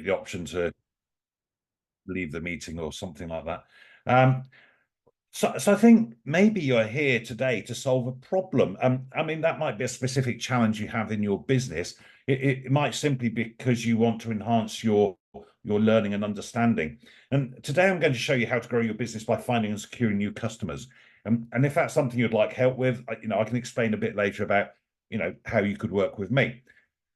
the option to leave the meeting or something like that. So I think maybe you're here today to solve a problem. I mean, that might be a specific challenge you have in your business. It might simply be because you want to enhance your learning and understanding. And today I'm going to show you how to grow your business by finding and securing new customers. And if that's something you'd like help with, I can explain a bit later about, how you could work with me.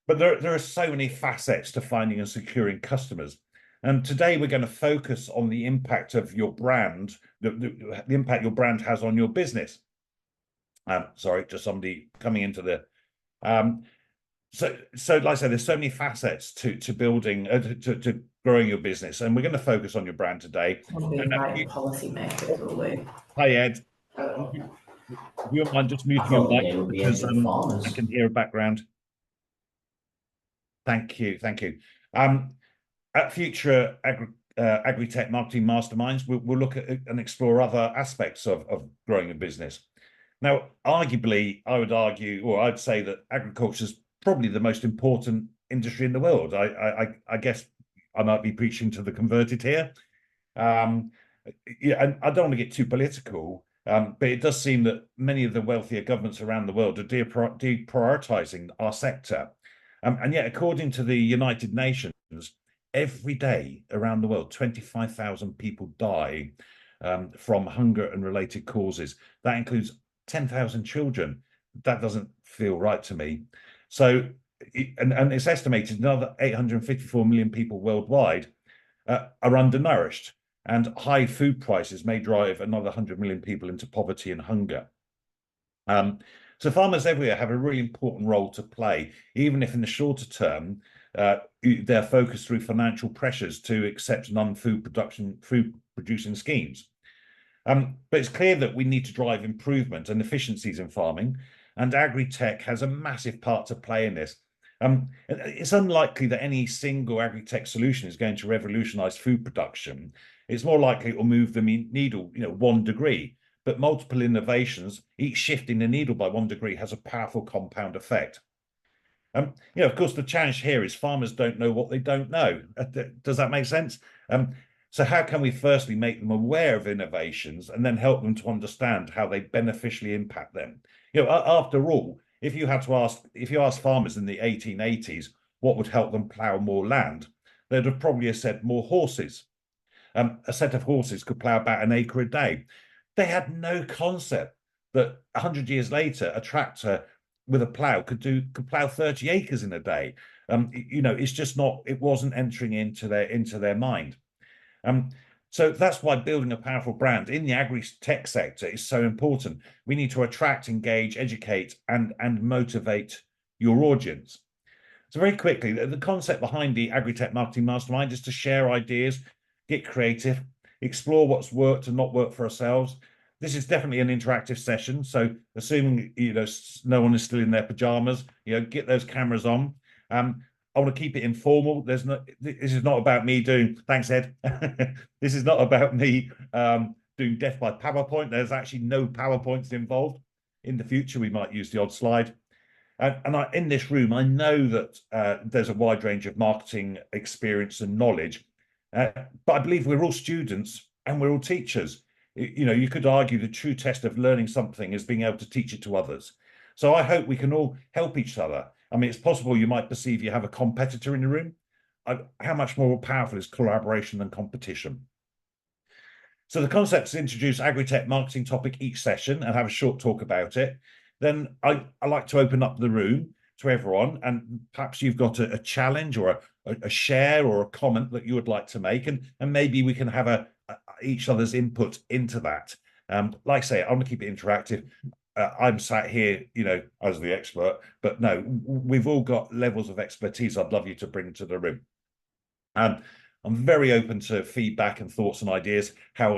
But there are so many facets to finding and securing customers. And today we're going to focus on the impact of your brand, the impact your brand has on your business. Sorry, just somebody coming into the. So like I said, there's so many facets to building, to growing your business, and we're going to focus on your brand today. Want to be inviting policymakers, will we? Hi, Ed. Do you mind just muting your mic because I can hear a background? Thank you, thank you. At future Agri-Tech marketing masterminds, we'll look at and explore other aspects of growing a business. Now, arguably, I would argue, or I'd say that agriculture is probably the most important industry in the world. I guess I might be preaching to the converted here. Yeah, and I don't want to get too political, but it does seem that many of the wealthier governments around the world are deprioritizing our sector. And yet, according to the United Nations, every day around the world, 25,000 people die from hunger and related causes. That includes 10,000 children. That doesn't feel right to me. So, and it's estimated another 854 million people worldwide are undernourished, and high food prices may drive another 100 million people into poverty and hunger. So farmers everywhere have a really important role to play, even if in the shorter term, they're focused through financial pressures to accept non-food producing schemes. But it's clear that we need to drive improvement and efficiencies in farming, and Agri-Tech has a massive part to play in this. It's unlikely that any single Agri-Tech solution is going to revolutionize food production. It's more likely it will move the needle, 1 degree. But multiple innovations, each shifting the needle by 1 degree, has a powerful compound effect. Of course, the challenge here is farmers don't know what they don't know. Does that make sense? So how can we firstly make them aware of innovations and then help them to understand how they beneficially impact them? After all, if you ask farmers in the 1880s what would help them plough more land, they'd have probably said more horses. A set of horses could plough about an acre a day. They had no concept that 100 years later, a tractor with a plough could plough 30 acres in a day. It's just not. It wasn't entering into their mind. So that's why building a powerful brand in the agri-tech sector is so important. We need to attract, engage, educate, and motivate your audience. So very quickly, the concept behind the Agri-Tech Marketing Mastermind is to share ideas, get creative, explore what's worked and not worked for ourselves. This is definitely an interactive session. So assuming no one is still in their pajamas, get those cameras on. I want to keep it informal. This is not about me doing. Thanks, Ed. This is not about me doing death by PowerPoint. There's actually no PowerPoints involved. In the future, we might use the odd slide. In this room, I know that there's a wide range of marketing experience and knowledge, but I believe we're all students and we're all teachers. You could argue the true test of learning something is being able to teach it to others. So I hope we can all help each other. I mean, it's possible you might perceive you have a competitor in the room. How much more powerful is collaboration than competition? So the concepts introduce Agri-Tech marketing topic each session and have a short talk about it. Then I like to open up the room to everyone, and perhaps you've got a challenge or a share or a comment that you would like to make, and maybe we can have each other's input into that. Like I say, I want to keep it interactive. I'm sat here, as the expert, but no, we've all got levels of expertise I'd love you to bring to the room. I'm very open to feedback and thoughts and ideas, how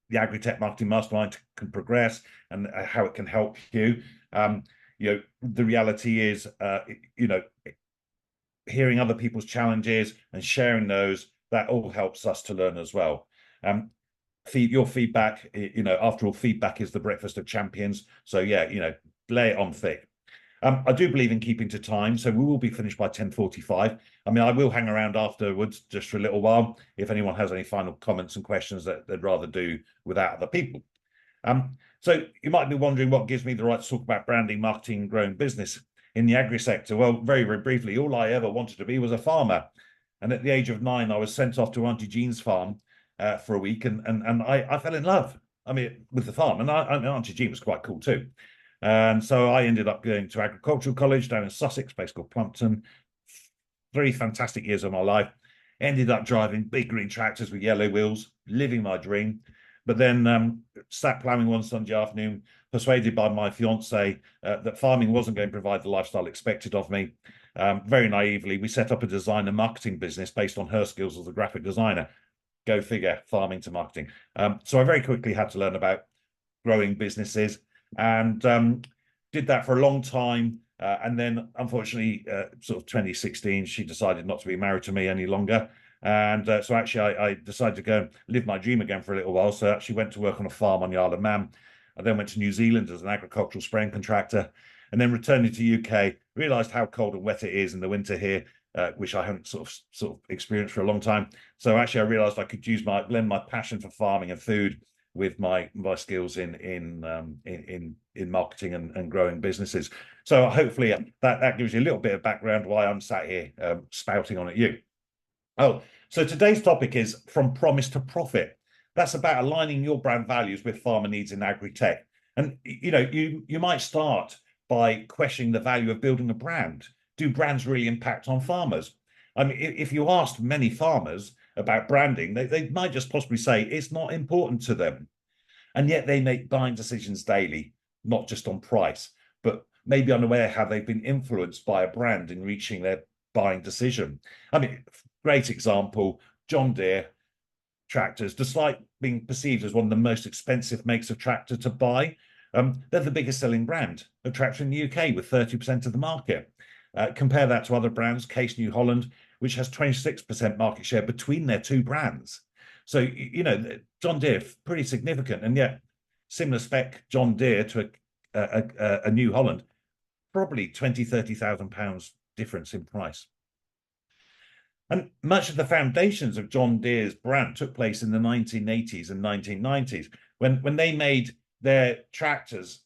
the Agri-Tech Marketing Mastermind can progress and how it can help you. The reality is, hearing other people's challenges and sharing those, that all helps us to learn as well. Your feedback, after all, feedback is the breakfast of champions. So yeah, lay it on thick. I do believe in keeping to time, so we will be finished by 10:45. I mean, I will hang around afterwards just for a little while if anyone has any final comments and questions that they'd rather do without other people. So you might be wondering what gives me the right to talk about branding, marketing, and growing business in the agri sector. Well, very, very briefly, all I ever wanted to be was a farmer. And at the age of 9, I was sent off to Auntie Jean's farm for a week, and I fell in love. I mean, with the farm, and Auntie Jean was quite cool too. And so I ended up going to agricultural college down in Sussex, a place called Plumpton. 3 fantastic years of my life. Ended up driving big green tractors with yellow wheels, living my dream. But then sat ploughing one Sunday afternoon, persuaded by my fiance that farming wasn't going to provide the lifestyle expected of me. Very naively, we set up a design and marketing business based on her skills as a graphic designer. Go figure, farming to marketing. So I very quickly had to learn about growing businesses and did that for a long time. And then, unfortunately, sort of 2016, she decided not to be married to me any longer. And so actually, I decided to go and live my dream again for a little while. So I actually went to work on a farm on the Isle of Man. I then went to New Zealand as an agricultural spraying contractor, and then returning to UK, realised how cold and wet it is in the winter here, which I haven't sort of experienced for a long time. So actually, I realised I could blend my passion for farming and food with my skills in marketing and growing businesses. So hopefully that gives you a little bit of background why I'm sat here spouting on at you. Oh, so today's topic is from promise to profit. That's about aligning your brand values with farmer needs in agri-tech. And you might start by questioning the value of building a brand. Do brands really impact on farmers? I mean, if you asked many farmers about branding, they might just possibly say it's not important to them. And yet they make buying decisions daily, not just on price, but maybe unaware how they've been influenced by a brand in reaching their buying decision. I mean, great example, John Deere tractors, despite being perceived as one of the most expensive makes of tractor to buy, they're the biggest selling brand of tractor in the UK with 30% of the market. Compare that to other brands, Case New Holland, which has 26% market share between their two brands. So, John Deere, pretty significant. And yet, similar spec John Deere to a New Holland, probably 20, 30,000 pounds difference in price. And much of the foundations of John Deere's brand took place in the 1980s and 1990s when they made their tractors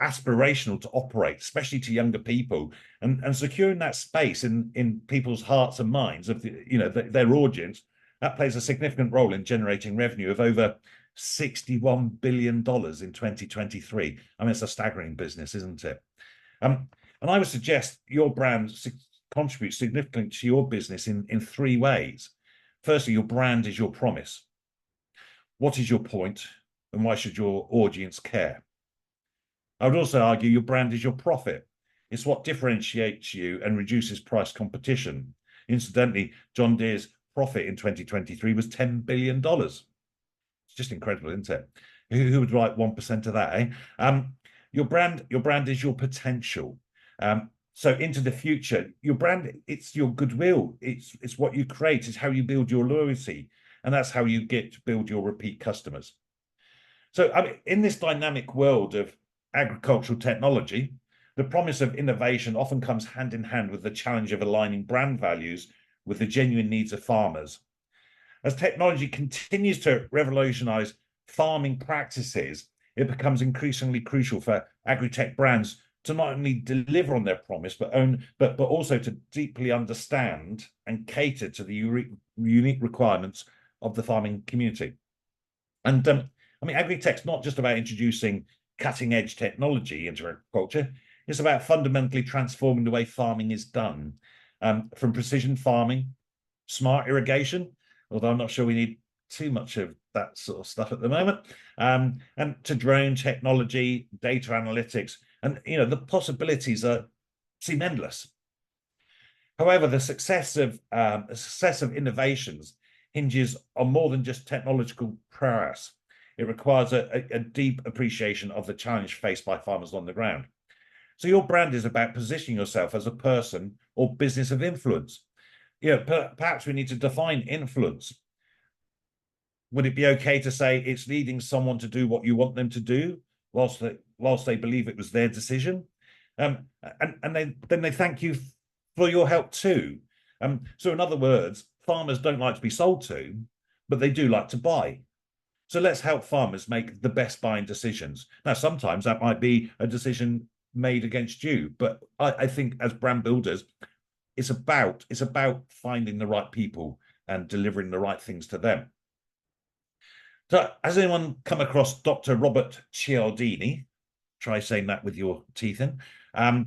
aspirational to operate, especially to younger people, and securing that space in people's hearts and minds of their audience. That plays a significant role in generating revenue of over $61 billion in 2023. I mean, it's a staggering business, isn't it? And I would suggest your brand contributes significantly to your business in 3 ways. Firstly, your brand is your promise. What is your point, and why should your audience care? I would also argue your brand is your profit. It's what differentiates you and reduces price competition. Incidentally, John Deere's profit in 2023 was $10 billion. It's just incredible, isn't it? Who would write 1% of that, eh? Your brand is your potential. So into the future, your brand, it's your goodwill. It's what you create. It's how you build your loyalty. And that's how you get to build your repeat customers. So I mean, in this dynamic world of agricultural technology, the promise of innovation often comes hand in hand with the challenge of aligning brand values with the genuine needs of farmers. As technology continues to revolutionize farming practices, it becomes increasingly crucial for agri-tech brands to not only deliver on their promise, but also to deeply understand and cater to the unique requirements of the farming community. And I mean, agri-tech's not just about introducing cutting-edge technology into agriculture. It's about fundamentally transforming the way farming is done, from precision farming, smart irrigation, although I'm not sure we need too much of that sort of stuff at the moment, and to drone technology, data analytics, and the possibilities seem endless. However, the success of innovations hinges on more than just technological prowess. It requires a deep appreciation of the challenge faced by farmers on the ground. So your brand is about positioning yourself as a person or business of influence. Perhaps we need to define influence. Would it be okay to say it's leading someone to do what you want them to do whilst they believe it was their decision? And then they thank you for your help too. So in other words, farmers don't like to be sold to, but they do like to buy. So let's help farmers make the best buying decisions. Now, sometimes that might be a decision made against you, but I think as brand builders, it's about finding the right people and delivering the right things to them. So, has anyone come across Dr. Robert Cialdini? Try saying that with your teeth in. Um,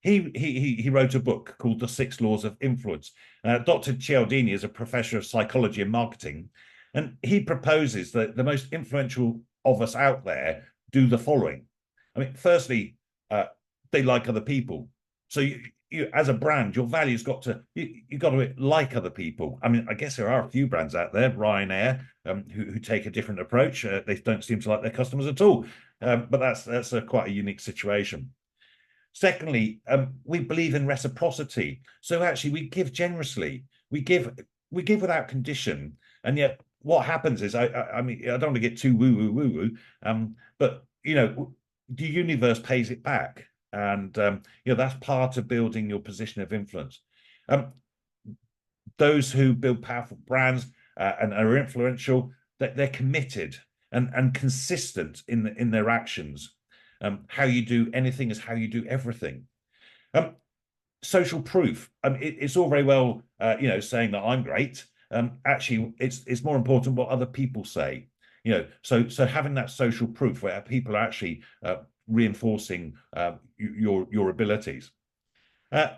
he wrote a book called The Six Laws of Influence. Dr. Cialdini is a professor of psychology and marketing, and he proposes that the most influential of us out there do the following. I mean, firstly, they like other people. So you as a brand, your value's got to you got to like other people. I mean, I guess there are a few brands out there, Ryanair, who take a different approach. They don't seem to like their customers at all, but that's quite a unique situation. Secondly, we believe in reciprocity. So actually, we give generously. We give without condition, and yet what happens is, I mean, I don't want to get too woo woo woo woo, but the universe pays it back, and that's part of building your position of influence. Um, those who build powerful brands and are influential, they're committed and consistent in their actions. How you do anything is how you do everything. Um, Social proof. It's all very well, saying that I'm great. Actually, it's more important what other people say. So having that social proof where people are actually reinforcing your abilities. Uh,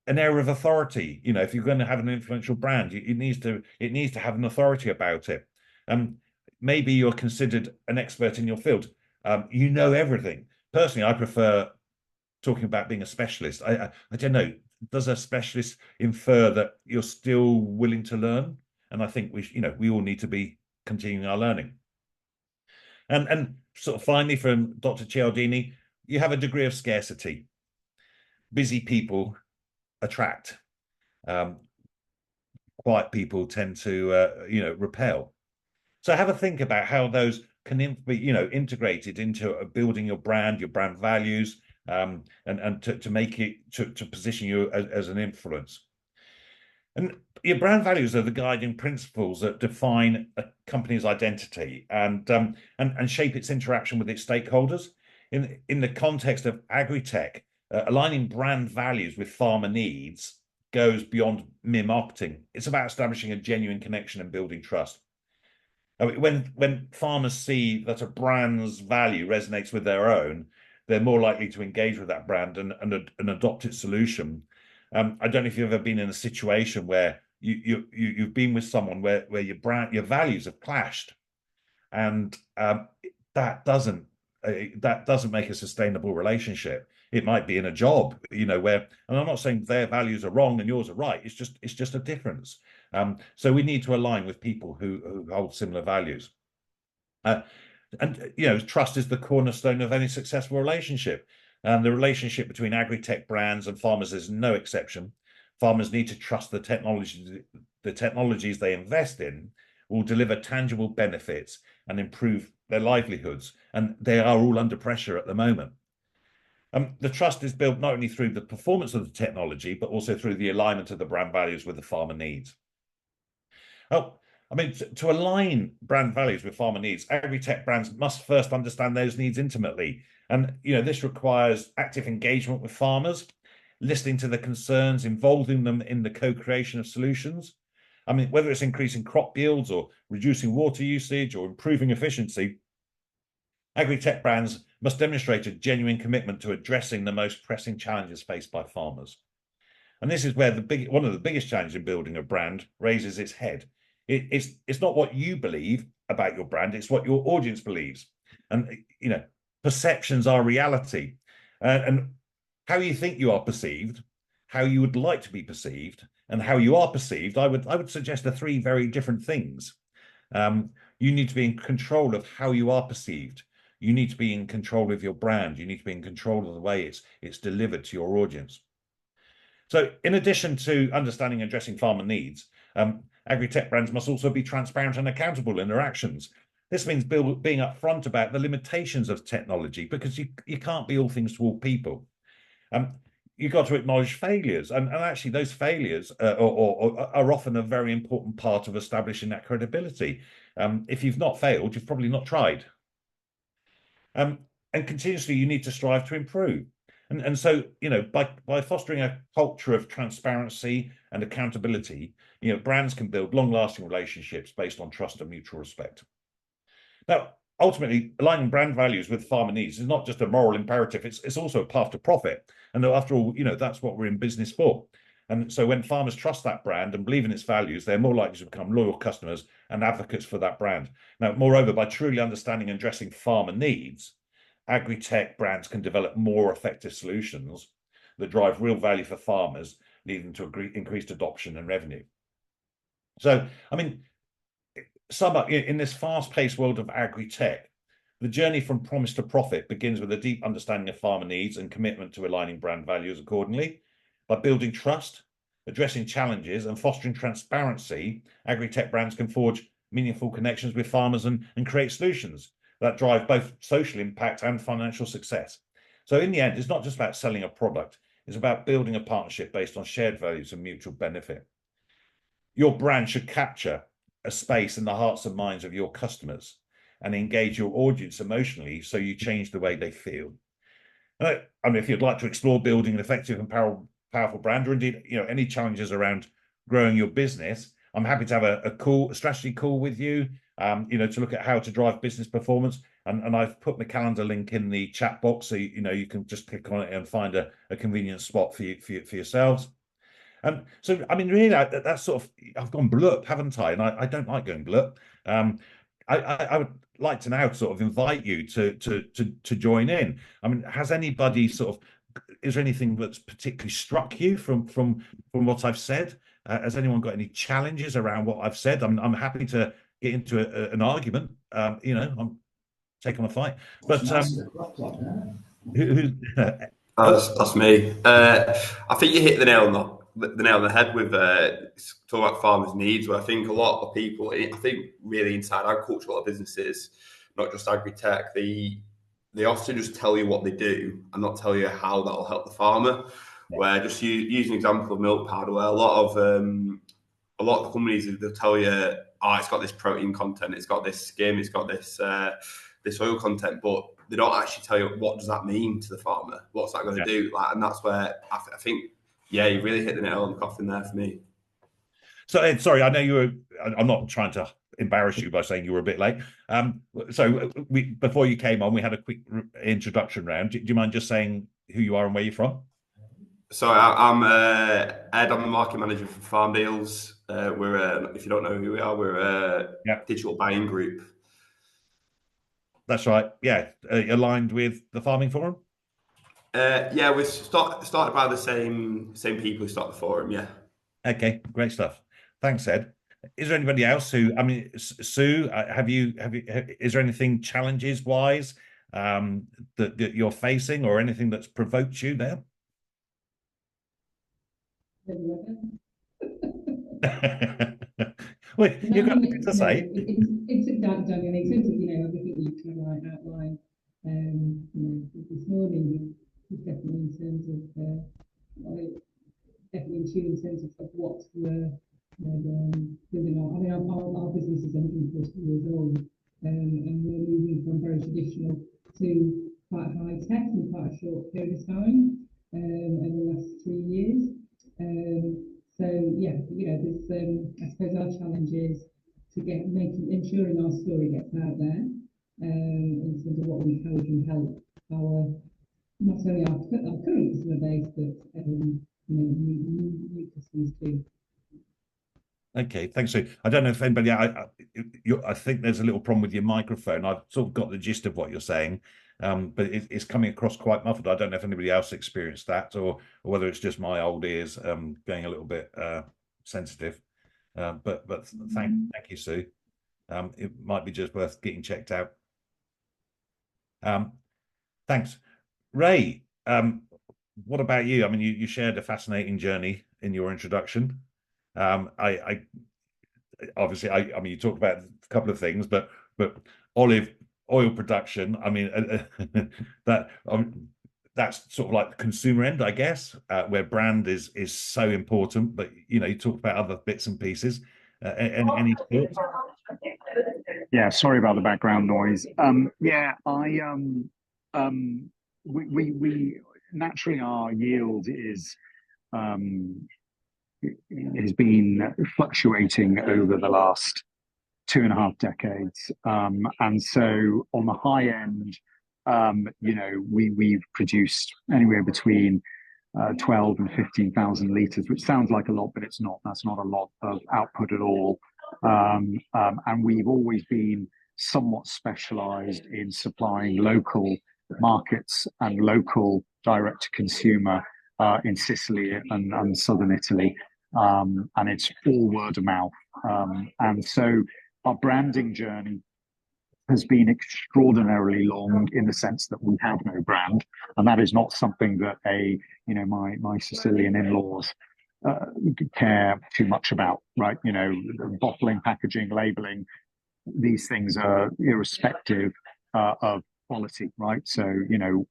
an air of authority. If you're going to have an influential brand, it needs to have an authority about it. Um, Maybe you're considered an expert in your field. You know everything. Personally, I prefer talking about being a specialist. I don't know. Does a specialist infer that you're still willing to learn? And I think we all need to be continuing our learning. And sort of finally, from Dr. Cialdini, you have a degree of scarcity. Busy people attract. Um, Quiet people tend to repel. So have a think about how those can be integrated into building your brand values, and to make it to position you as an influence. And your brand values are the guiding principles that define a company's identity and shape its interaction with its stakeholders. In the context of agri-tech, aligning brand values with farmer needs goes beyond mere marketing. It's about establishing a genuine connection and building trust. I mean, when farmers see that a brand's value resonates with their own, they're more likely to engage with that brand and adopt its solution. I don't know if you've ever been in a situation where you've been with someone where your values have clashed, and that doesn't that doesn't make a sustainable relationship. It might be in a job, where, and I'm not saying their values are wrong and yours are right. It's just a difference. So we need to align with people who hold similar values. And trust is the cornerstone of any successful relationship. And the relationship between agri-tech brands and farmers is no exception. Farmers need to trust the technologies they invest in will deliver tangible benefits and improve their livelihoods. And they are all under pressure at the moment. The trust is built not only through the performance of the technology, but also through the alignment of the brand values with the farmer needs. Oh, I mean, to align brand values with farmer needs, agri-tech brands must first understand those needs intimately. And this requires active engagement with farmers, listening to their concerns, involving them in the co-creation of solutions. I mean, whether it's increasing crop yields or reducing water usage or improving efficiency, agri-tech brands must demonstrate a genuine commitment to addressing the most pressing challenges faced by farmers. And this is where one of the biggest challenges in building a brand raises its head. It's not what you believe about your brand, it's what your audience believes. And perceptions are reality. And how you think you are perceived, how you would like to be perceived, and how you are perceived, I would suggest are three very different things. You need to be in control of how you are perceived. You need to be in control of your brand. You need to be in control of the way it's delivered to your audience. So in addition to understanding and addressing farmer needs, agri-tech brands must also be transparent and accountable in their actions. This means being upfront about the limitations of technology, because you can't be all things to all people. Um, you've got to acknowledge failures, and actually those failures are often a very important part of establishing that credibility. If you've not failed, you've probably not tried. Um, and continuously, you need to strive to improve. And so, by fostering a culture of transparency and accountability, brands can build long-lasting relationships based on trust and mutual respect. Now, ultimately, aligning brand values with farmer needs is not just a moral imperative, it's also a path to profit. And after all, that's what we're in business for. And so when farmers trust that brand and believe in its values, they're more likely to become loyal customers and advocates for that brand. Now, moreover, by truly understanding and addressing farmer needs, agri-tech brands can develop more effective solutions that drive real value for farmers, leading to increased adoption and revenue. So, I mean, sum up in this fast-paced world of agri-tech, the journey from promise to profit begins with a deep understanding of farmer needs and commitment to aligning brand values accordingly. By building trust, addressing challenges, and fostering transparency, agri-tech brands can forge meaningful connections with farmers and create solutions that drive both social impact and financial success. So in the end, it's not just about selling a product, it's about building a partnership based on shared values and mutual benefit. Your brand should capture a space in the hearts and minds of your customers and engage your audience emotionally so you change the way they feel. I mean, if you'd like to explore building an effective and powerful brand, or indeed, any challenges around growing your business, I'm happy to have a strategy call with you, to look at how to drive business performance. And I've put my calendar link in the chat box, so you can just click on it and find a convenient spot for yourselves. So I mean, really, that's sort of, I've gone blurb, haven't I? And I don't like going blurb. I would like to now sort of invite you to join in. I mean, is there anything that's particularly struck you from what I've said? Has anyone got any challenges around what I've said? I'm happy to get into an argument. I'm taking a fight. But who, That's me. I think you hit the nail on the head with talking about farmers' needs. Where I think a lot of people, I think really inside agriculture, a lot of businesses, not just agri-tech, they often just tell you what they do and not tell you how that'll help the farmer. Yeah. Where just use an example of milk powder, where a lot of companies, they'll tell you, oh, it's got this protein content, it's got this skim, it's got this this oil content, but they don't actually tell you what does that mean to the farmer, what's that going to do, and that's where I think, yeah, you really hit the nail on the coffin there for me. So, Ed, sorry, I know I'm not trying to embarrass you by saying you were a bit late. So before you came on, we had a quick introduction round. Do you mind just saying who you are and where you're from? So I'm Ed. I'm the market manager for Farm Deals. If you don't know who we are, we're a digital buying group. That's right. Yeah, aligned with the Farming Forum. Yeah, we started by the same people who started the forum. Yeah. Okay, great stuff. Thanks, Ed. Is there anybody else who? I mean, Sue, is there anything challenges wise that you're facing, or anything that's provoked you there? Well, you've got nothing to say. It's Daniel, in terms of, everything you kind of like outlined, this morning, is definitely in terms of, definitely in tune in terms of what we're building on. I mean, our business is 140 years old, and we're moving from very traditional to quite high tech in quite a short period of time, over the last 3 years. So yeah, there's I suppose our challenge is to ensuring our story gets out there, in terms of how we can help not only our current customer base, but new customers too. Okay, thanks, Sue. I don't know if anybody. I think there's a little problem with your microphone. I've sort of got the gist of what you're saying, but it's coming across quite muffled. I don't know if anybody else experienced that, or whether it's just my old ears going a little bit sensitive. But thank you, Sue. It might be just worth getting checked out. Thanks, Ray. What about you? I mean, you shared a fascinating journey in your introduction. I obviously, I mean, you talked about a couple of things, but olive oil production. I mean, that that's sort of like the consumer end, I guess, where brand is so important. But you talk about other bits and pieces. Any thoughts? Yeah, sorry about the background noise. Yeah, we naturally our yield has been fluctuating over the last 2.5 decades, and so on the high end, we've produced anywhere between 12 and 15,000 litres, which sounds like a lot, but it's not. That's not a lot of output at all. And we've always been somewhat specialised in supplying local markets and local direct to consumer in Sicily and southern Italy. And it's all word of mouth. And so our branding journey has been extraordinarily long in the sense that we have no brand, and that is not something that my Sicilian in-laws care too much about, right? Bottling, packaging, labeling, these things are irrespective of quality, right? So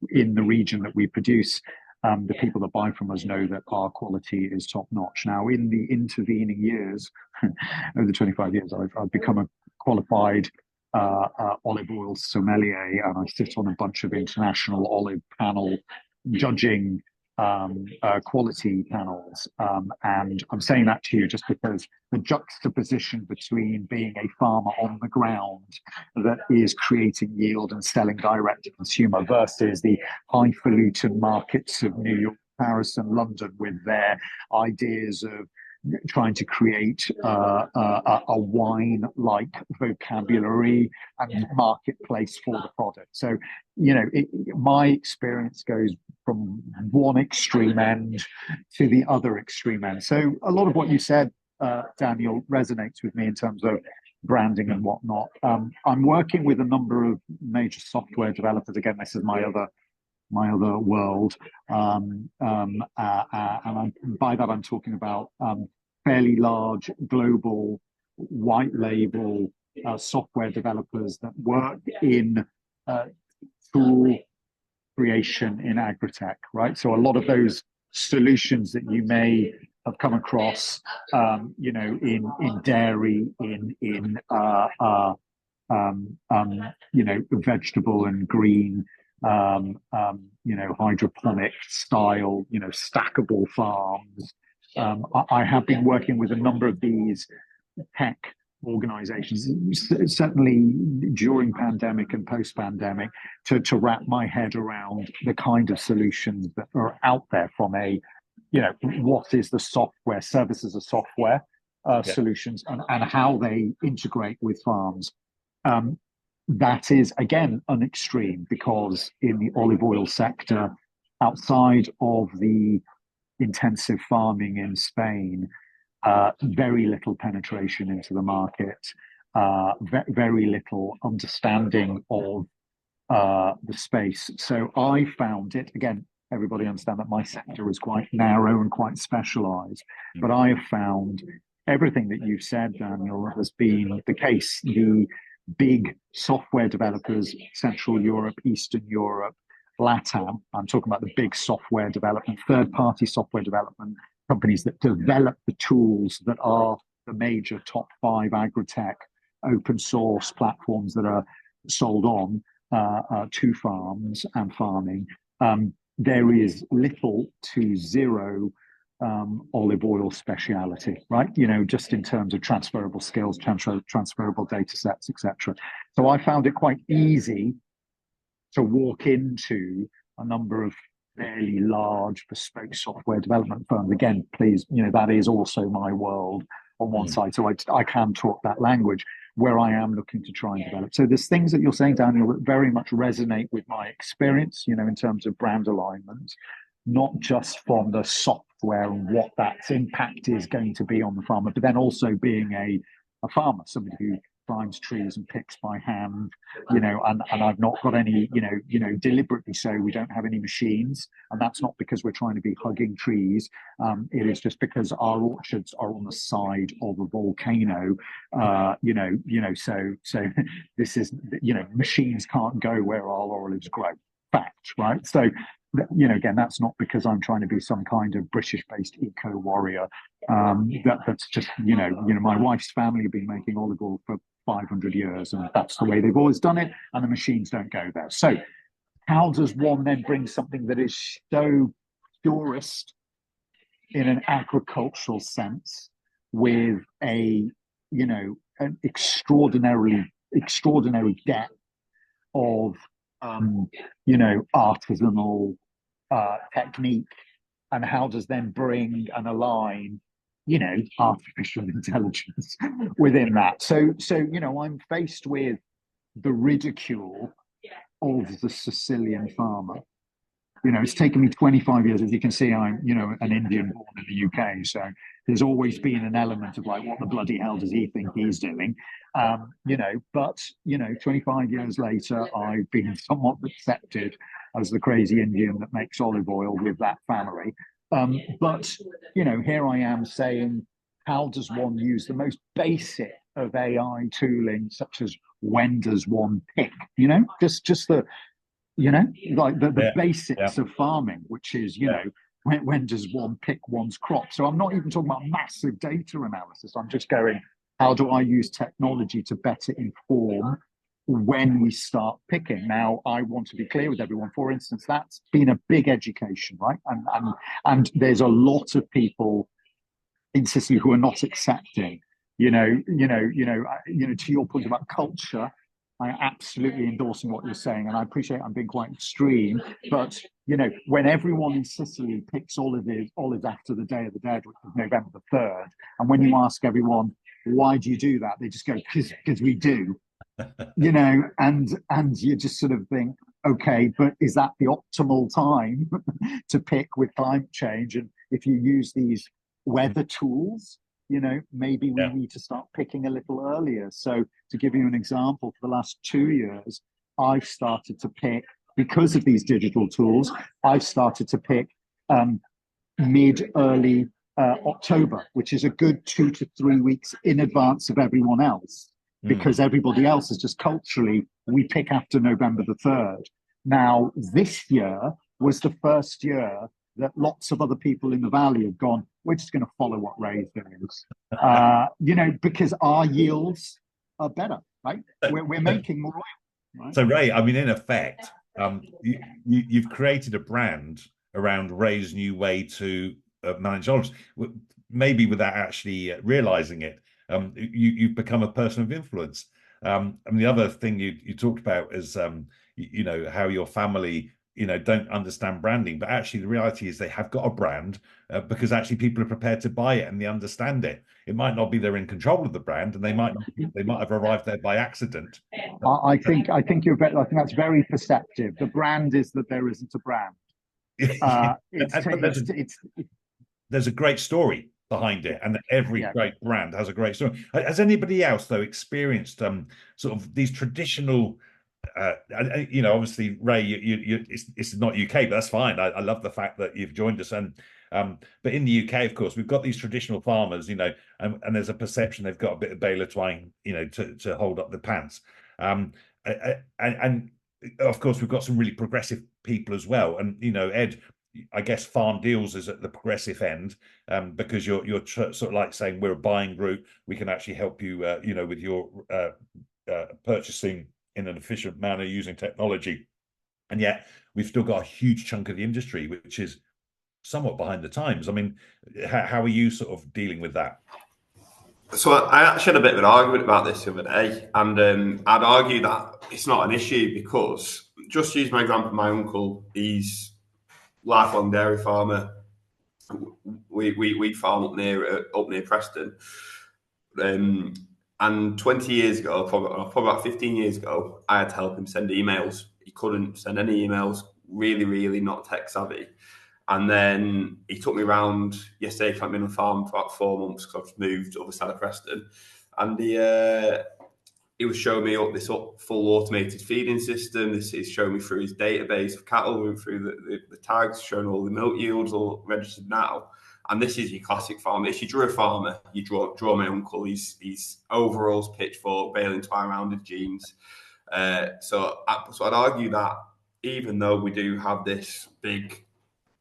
in the region that we produce, the people that buy from us know that our quality is top notch. Now, in the intervening years, over the 25 years, I've become a qualified olive oil sommelier, and I sit on a bunch of international olive panel judging quality panels. And I'm saying that to you just because the juxtaposition between being a farmer on the ground that is creating yield and selling direct to consumer versus the highfalutin markets of New York, Paris, and London with their ideas of trying to create a wine-like vocabulary and marketplace for the product. So, my experience goes from one extreme end to the other extreme end. So a lot of what you said, Daniel, resonates with me in terms of branding and whatnot. I'm working with a number of major software developers. Again, this is my other world, and by that I'm talking about fairly large global white label software developers that work in tool creation in Agri-Tech, right? So a lot of those solutions that you may have come across, in dairy, in vegetable and green, hydroponic style, stackable farms. I have been working with a number of these tech organizations, certainly during pandemic and post-pandemic, to wrap my head around the kind of solutions that are out there from what is the software, services of software solutions, and how they integrate with farms. That is, again, an extreme, because in the olive oil sector, outside of the intensive farming in Spain, very little penetration into the market, very little understanding of the space. So I found it, again, everybody understand that my sector is quite narrow and quite specialized, but I have found everything that you've said, Daniel, has been the case. The big software developers, Central Europe, Eastern Europe, LATAM, I'm talking about the big software development, third-party software development companies that develop the tools that are the major top 5 agri-tech open source platforms that are sold on to farms and farming. There is little to zero olive oil speciality, right? Just in terms of transferable skills, transferable data sets, etc. So I found it quite easy to walk into a number of fairly large bespoke software development firms. Again, please, that is also my world on one side. So I can talk that language where I am looking to try and develop. So there's things that you're saying, Daniel, that very much resonate with my experience, in terms of brand alignment, not just from the software and what that impact is going to be on the farmer, but then also being a farmer, somebody who climbs trees and picks by hand, and I've not got any, deliberately so we don't have any machines, and that's not because we're trying to be hugging trees. It is just because our orchards are on the side of a volcano, so this is, machines can't go where our olives grow. Fact, right? So again, that's not because I'm trying to be some kind of British-based eco warrior. That's just, my wife's family have been making olive oil for 500 years, and that's the way they've always done it, and the machines don't go there. So how does one then bring something that is so purist in an agricultural sense with an extraordinary depth of artisanal technique, and how does then bring and align artificial intelligence within that? So I'm faced with the ridicule of the Sicilian farmer. It's taken me 25 years. As you can see, I'm, an Indian born in the UK. So there's always been an element of like, what the bloody hell does he think he's doing? But 25 years later, I've been somewhat accepted as the crazy Indian that makes olive oil with that family. But here I am saying, how does one use the most basic of AI tooling, such as when does one pick? Just the like the basics of farming, which is when does one pick one's crop? So I'm not even talking about massive data analysis. I'm just going, how do I use technology to better inform when we start picking? Now, I want to be clear with everyone. For instance, that's been a big education, right? And there's a lot of people in Sicily who are not accepting. To your point about culture, I'm absolutely endorsing what you're saying, and I appreciate I'm being quite extreme. But when everyone in Sicily picks olives after the Day of the Dead, which is November the 3rd, and when you ask everyone why do you do that, they just go because we do. And you just sort of think, okay, but is that the optimal time to pick with climate change? And if you use these weather tools, maybe we need to start picking a little earlier. So to give you an example, for the last 2 years, I've started to pick, because of these digital tools, I've started to pick early October, which is a good 2 to 3 weeks in advance of everyone else, because everybody else is just culturally, we pick after November the 3rd. Now, this year was the first year that lots of other people in the valley have gone, we're just going to follow what Ray's doing, because our yields are better, right? We're making more oil. Right? So Ray, I mean, in effect, you've created a brand around Ray's new way to manage olives, maybe without actually realizing it. You've become a person of influence. And the other thing you talked about is, how your family, don't understand branding, but actually the reality is they have got a brand because actually people are prepared to buy it and they understand it. It might not be they're in control of the brand, and they might have arrived there by accident. I think that's very perceptive. The brand is that there isn't a brand. There's a great story behind it, and every great brand has a great story. Has anybody else though experienced sort of these traditional obviously Ray, it's not UK, but that's fine. I love the fact that you've joined us, and but in the UK, of course, we've got these traditional farmers, and there's a perception they've got a bit of baler twine, to hold up the pants, and of course we've got some really progressive people as well, and Ed, I guess Farm Deals is at the progressive end, because you're sort of like saying we're a buying group, we can actually help you, with your purchasing in an efficient manner using technology. And yet we've still got a huge chunk of the industry which is somewhat behind the times. I mean, how are you sort of dealing with that? So I actually had a bit of an argument about this the other day, and I'd argue that it's not an issue because, just use my example, my uncle, he's lifelong dairy farmer. We farm up near Preston. And 20 years ago, probably about 15 years ago, I had to help him send emails. He couldn't send any emails, really, really not tech savvy. And then he took me around yesterday, came in on the farm for about 4 months because I've moved to the other side of Preston. And he was showing me up this full automated feeding system. This is showing me through his database of cattle, through the tags, showing all the milk yields all registered now. And this is your classic farmer. If you drew a farmer, you draw my uncle. He's overalls, pitchfork, baling twine rounded jeans. So I'd argue that even though we do have this big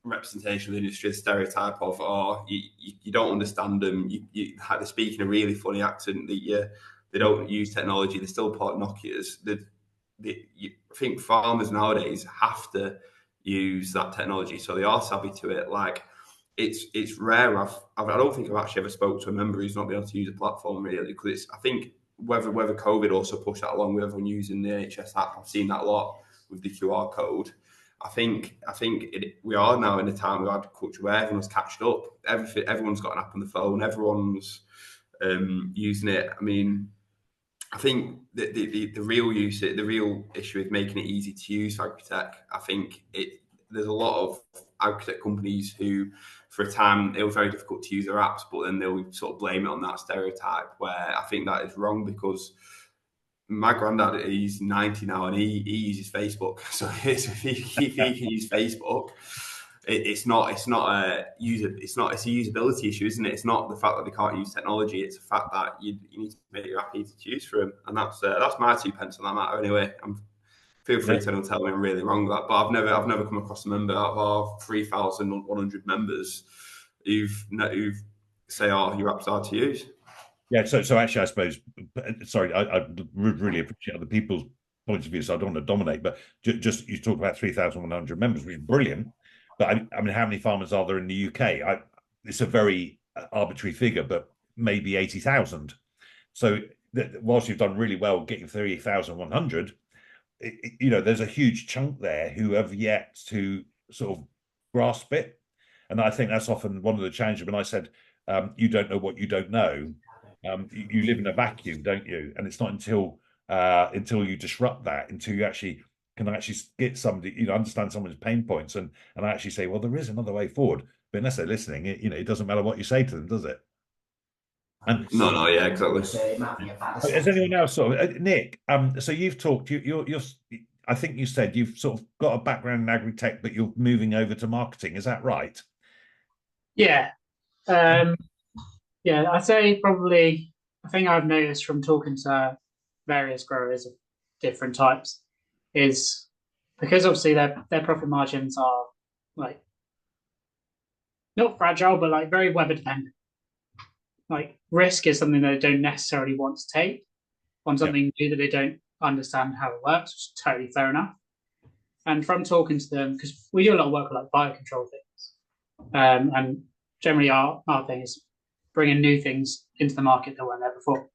representation of the industry, the stereotype of, oh, you don't understand them, they're speaking a really funny accent, they don't use technology, they're still part Nokias. I think farmers nowadays have to use that technology, so they are savvy to it. Like, it's rare. I don't think I've actually ever spoke to a member who's not been able to use a platform really, because I think whether COVID also pushed that along with everyone using the NHS app. I've seen that a lot with the QR code. I think we are now in a time of agriculture where everyone's catched up. Everyone's got an app on the phone. Everyone's using it. I mean, I think the real issue is making it easy to use for Agri-Tech. I think there's a lot of Agri-Tech companies who, for a time, it was very difficult to use their apps, but then they'll sort of blame it on that stereotype, where I think that is wrong, because my granddad, he's 90 now, and he uses Facebook. So if he can use Facebook, it's a usability issue, isn't it? It's not the fact that they can't use technology. It's the fact that you need to make your app easy to use for them, and that's my 2 pence on that matter. Anyway, feel free to tell me I'm really wrong with that, but I've never come across a member out of our 3,100 members who've say, "Oh, your app's hard to use." Yeah, so actually, I suppose, sorry, I really appreciate other people's points of view, so I don't want to dominate, but just you talked about 3,100 members, which is brilliant. But I mean, how many farmers are there in the UK? It's a very arbitrary figure, but maybe 80,000. So whilst you've done really well getting 3,100, there's a huge chunk there who have yet to sort of grasp it. And I think that's often one of the challenges. When I said, you don't know what you don't know, you live in a vacuum, don't you? And it's not until you disrupt that, until you can get somebody, understand someone's pain points and actually say, well, there is another way forward. But unless they're listening, it doesn't matter what you say to them, does it? And no, yeah, exactly. Has anyone else Nick? So you've talked. I think you said you've sort of got a background in agri-tech, but you're moving over to marketing. Is that right? Yeah. Yeah, I'd say probably, I think I've noticed from talking to various growers of different types is because obviously their profit margins are like not fragile, but like very weather dependent. Like risk is something that they don't necessarily want to take on something new that they don't understand how it works, which is totally fair enough. And from talking to them, because we do a lot of work with like biocontrol things, and generally our thing is bringing new things into the market that weren't there before.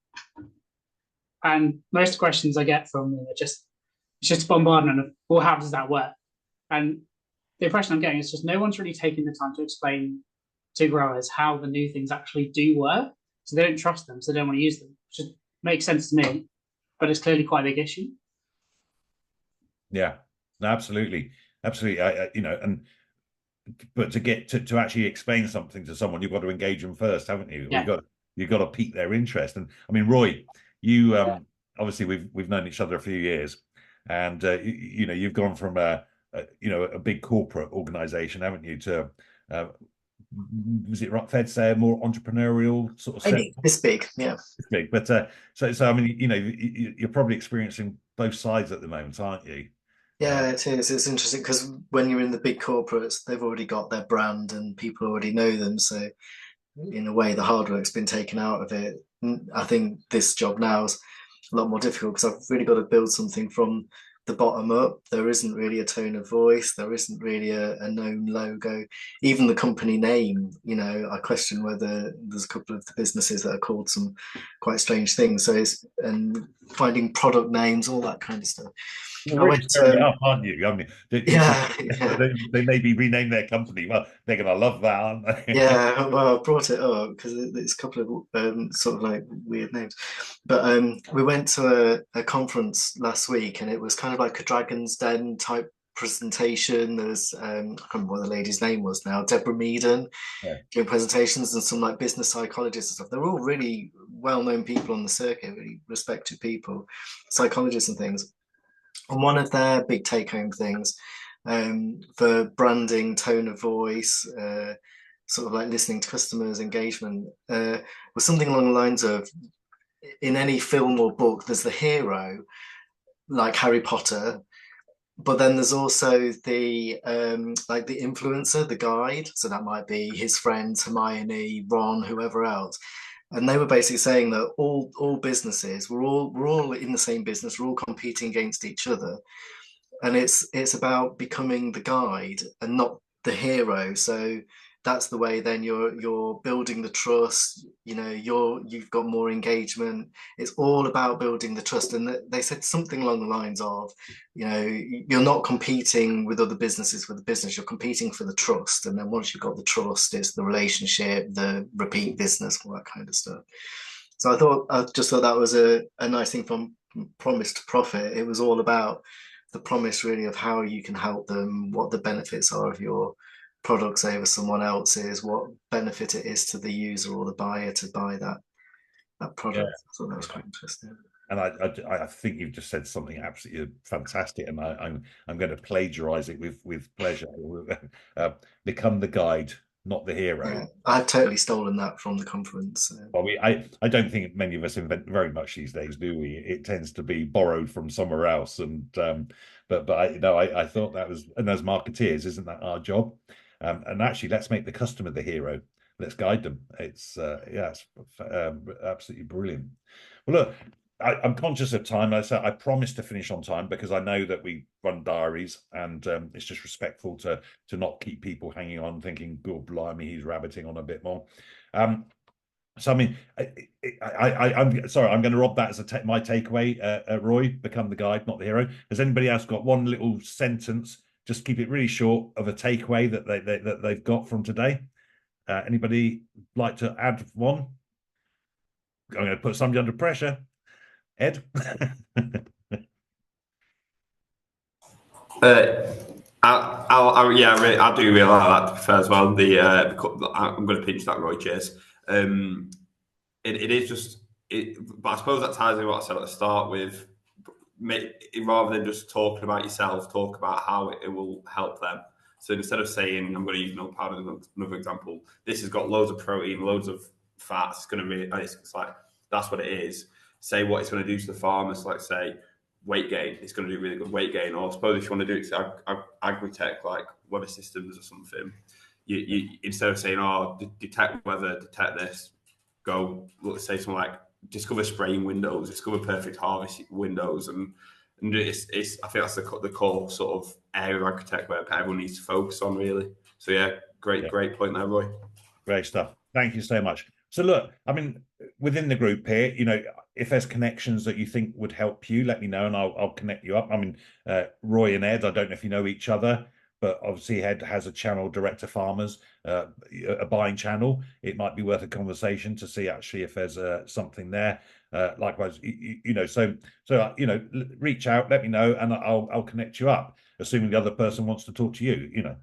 And most questions I get from them are it's just bombardment of, well, how does that work? And the impression I'm getting is just no one's really taking the time to explain to growers how the new things actually do work. So they don't trust them, so they don't want to use them, which makes sense to me, but it's clearly quite a big issue. Yeah, no, absolutely. But to get to actually explain something to someone, you've got to engage them first, haven't you? Yeah. You've got to pique their interest. And I mean, Roy, you obviously we've known each other a few years, and you've gone from a big corporate organization, haven't you, to was it right, fair to say, a more entrepreneurial sort of maybe this big, yeah, this big. But so I mean, you're probably experiencing both sides at the moment, aren't you? Yeah, it is. It's interesting because when you're in the big corporates, they've already got their brand and people already know them. So in a way, the hard work's been taken out of it. I think this job now is a lot more difficult because I've really got to build something from the bottom up. There isn't really a tone of voice. There isn't really a known logo. Even the company name, I question whether there's a couple of the businesses that are called some quite strange things. So and finding product names, all that kind of stuff. You're really stirring it up, aren't you? I mean, yeah. They maybe rename their company. Well, they're going to love that, aren't they? Yeah, well, I brought it up because it's a couple of sort of like weird names. But we went to a conference last week, and it was kind of like a Dragon's Den type presentation. There's I can't remember what the lady's name was now, Deborah Meaden, doing presentations, and some like business psychologists and stuff. They're all really well-known people on the circuit, really respected people, psychologists and things. And one of their big take-home things for branding, tone of voice, sort of like listening to customers, engagement, was something along the lines of, in any film or book, there's the hero, like Harry Potter, but then there's also the like the influencer, the guide. So that might be his friends, Hermione, Ron, whoever else. And they were basically saying that all businesses, we're all in the same business, we're all competing against each other. And it's about becoming the guide and not the hero. So that's the way then you're building the trust, you've got more engagement. It's all about building the trust. And they said something along the lines of, you're not competing with other businesses for the business, you're competing for the trust. And then once you've got the trust, it's the relationship, the repeat business, all that kind of stuff. So I just thought that was a nice thing from Promise to Profit. It was all about the promise really of how you can help them, what the benefits are of your products over someone else's, what benefit it is to the user or the buyer to buy that product. I thought that was quite interesting. And I think you've just said something absolutely fantastic, and I'm going to plagiarize it with pleasure. Become the guide, not the hero. Yeah, I've totally stolen that from the conference. Well, I don't think many of us invent very much these days, do we? It tends to be borrowed from somewhere else. And but I thought that was, and as marketeers, isn't that our job? And actually, let's make the customer the hero. Let's guide them. It's absolutely brilliant. Well, look, I'm conscious of time. I promised to finish on time because I know that we run diaries, and it's just respectful to not keep people hanging on thinking, "God blimey, he's rabbiting on a bit more." So I mean, I'm sorry, I'm going to rob that as my takeaway. Roy, become the guide, not the hero. Has anybody else got one little sentence? Just keep it really short of a takeaway that they've got from today. Anybody like to add one? I'm going to put somebody under pressure. Ed? I do really like that, to be fair, as well. I'm going to pinch that, Roy. Cheers. It is just, but I suppose that ties in what I said at the start with, rather than just talking about yourself, talk about how it will help them. So instead of saying, I'm going to use milk powder as another example, this has got loads of protein, loads of fats, it's going to be, it's like, that's what it is. Say what it's going to do to the farmers, like say, weight gain, it's going to do really good weight gain. Or I suppose if you want to do it to Agri-Tech, like weather systems or something, you instead of saying, detect weather, detect this, go, let's say something like discover spraying windows, discover perfect harvest windows, and it's I think that's the core sort of area of Agri-Tech where everyone needs to focus on, really. So yeah, great point there, Roy. Great stuff. Thank you so much. So look, I mean, within the group here, if there's connections that you think would help you, let me know and I'll connect you up. I mean, Roy and Ed, I don't know if you know each other, but obviously Ed has a channel, Direct to Farmers, a buying channel. It might be worth a conversation to see actually if there's something there. Likewise, reach out, let me know, and I'll connect you up, assuming the other person wants to talk to you.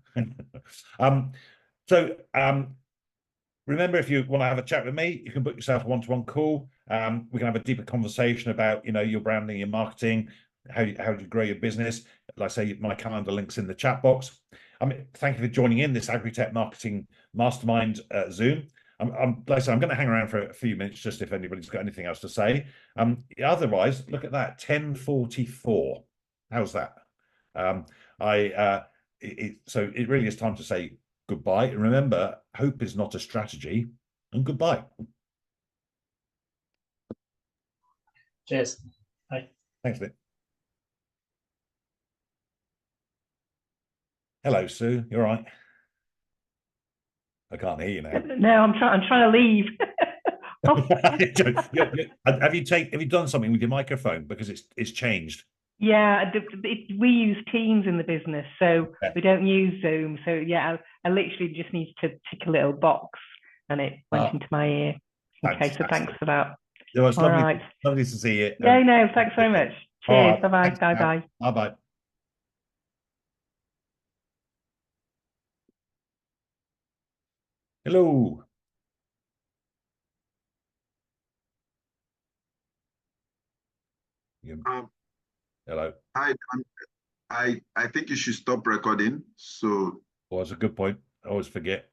Remember, if you want to have a chat with me, you can book yourself a one-to-one call. We can have a deeper conversation about, your branding, your marketing, how to grow your business. Like I say, my calendar link's in the chat box. Thank you for joining in this Agri-Tech Marketing Mastermind Zoom. Like I say, I'm going to hang around for a few minutes just if anybody's got anything else to say. Otherwise, look at that, 10:44. How's that? So it really is time to say goodbye. And remember, hope is not a strategy. And goodbye. Cheers. Bye. Thanks, Nick. Hello, Sue. You all right? I can't hear you now. No, I'm trying to leave. Have you done something with your microphone because it's changed? Yeah, we use Teams in the business, so we don't use Zoom. So yeah, I literally just need to tick a little box, and it went into my ear. Okay, so thanks for that. It was lovely to see you. Yeah, no, thanks very much. Cheers. Bye-bye. Bye-bye. Bye-bye. Hello. Hello. Hi, Dan. I think you should stop recording. So. Well, that's a good point. I always forget.